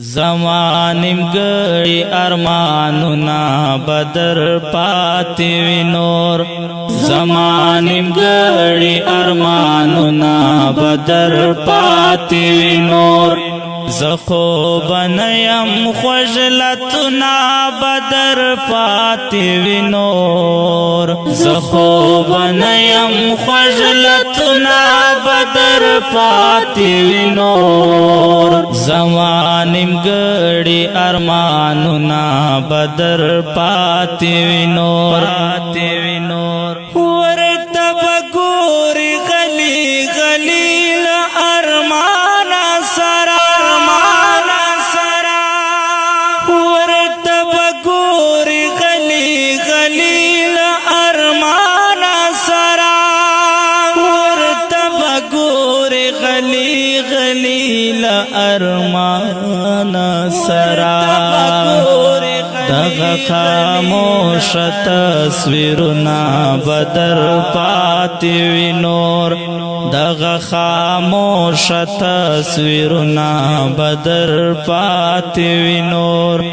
زمانیم گڑی ارمانونا بدر پاتی وی نور زمانیم گڑی ارمانونا بدر پاتی وی نور زخو بنیم خجلتنا بدر پاتی وی نور زخو بنیم خجلتنا بدر پاتی وی نور زمانیم گڑی ارمانونا بدر پاتی وی نور ورتب گوری غلی غلی ارمان سرا ورتب گوری غلی غلی ارمان سرا ورتب گوری غلی غلی ارمان سرا دغ خاموش تصویرنا بدر پاتی وی نور دغ خاموش تصویرنا بدر پاتی وی نور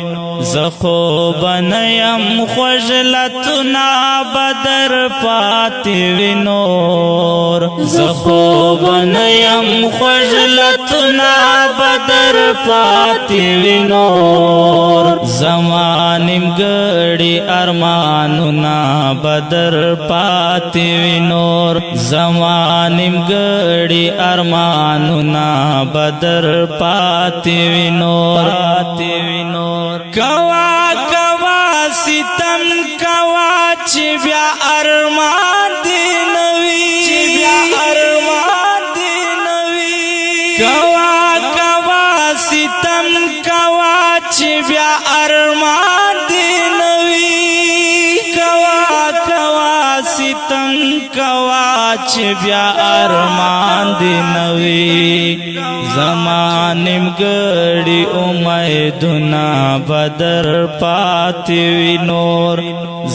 زخو بنیم خجلتنا بدر پاتی وی نور زخو بنیم خجلتنا بدر پاتی وی نور زمانیم گڑی ارمانونا بدر پاتی وی نور زمانیم گڑی ارمانونا بدر پاتی وی نور کوا کوا ستم کوا چی بیا ارمان دی نوی کوا کوا ستم کوا چی بیا ارمان دی نوی کوا کوا ستم کوا چی بیا ارمان دی نوی زمانیم گڑی امیدنا بدر پاتی وی نور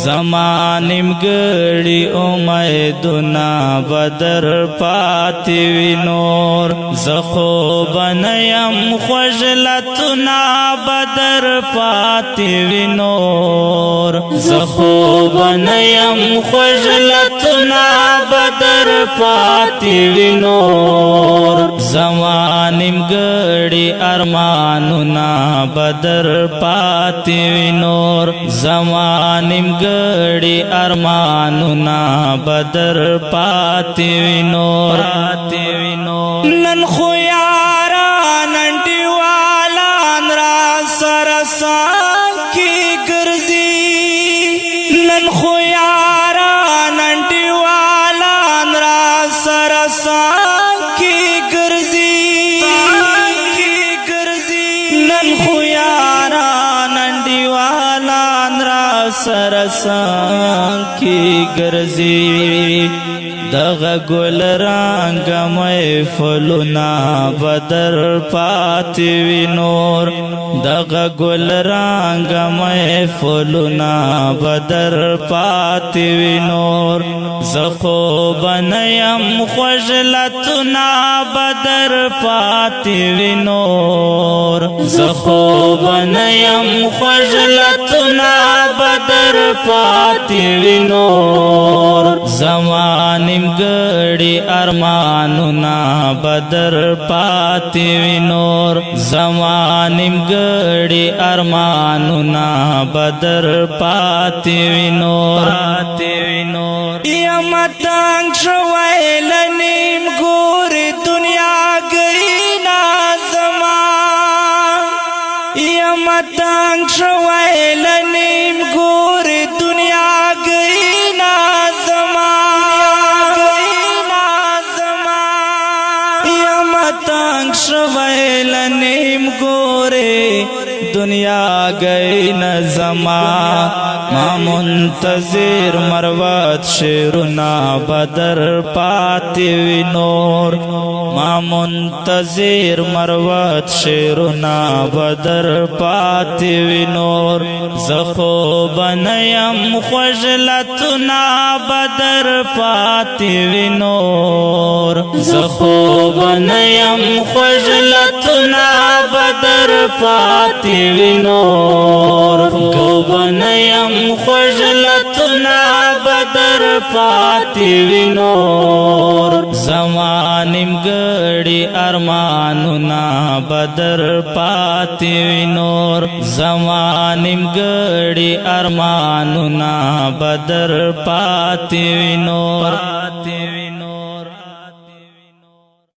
زمانیم گڑی امیدنا بدر پاتی وی نور زخو بنیم خجلتنا بدر پاتی وی نور زخو بنیم خجلتنا بدر پاتی وی نور زمانیم گڑی ارمانونا بدر پاتی وی نور زمانیم گڑی ارمانونا بدر پاتی وی نور نن خو یاران انډیوالان را سرسان کی ګرځي نن خو یاران انډیوالان را سرسان کی ګرځي نن خو یاران انډیوالان را سرسان کی ګرځي دغ گل رنگ محفلنا بدر پاتی وی نور دغ گل رنگ محفلنا بدر پاتی وی نور زخو بنیم خجلتنا بدر پاتی وی نور زخو بنیم خجلتنا بدر پاتی وی نور زمانیم گڑی ارمانونا بدر پاتی وی نور زمانیم گڑی ارمانونا بدر پاتی وی نور یم تنگ شوی لنیم گوری دنیا گئی نازمان یم تنگ شوی لنیم گوری دنیا گئی نازمان تنگ شوی لنیم گوری دنیا گئی نظما ما منتظر مروت شیرنا بدر پاتی وی نور ما منتظر مروت شیرنا بدر پاتی وی نور زخو بنیم خجلتنا بدر پاتی وی نور زخو بنیم خجلت لتنا بدر پاتی وی نور گوبنیم خوش لتنا بدر پاتی وی نور زمانیم گڑی ارمانونا بدر پاتی وی نور زمانیم گڑی ارمانونا بدر پاتی وی نور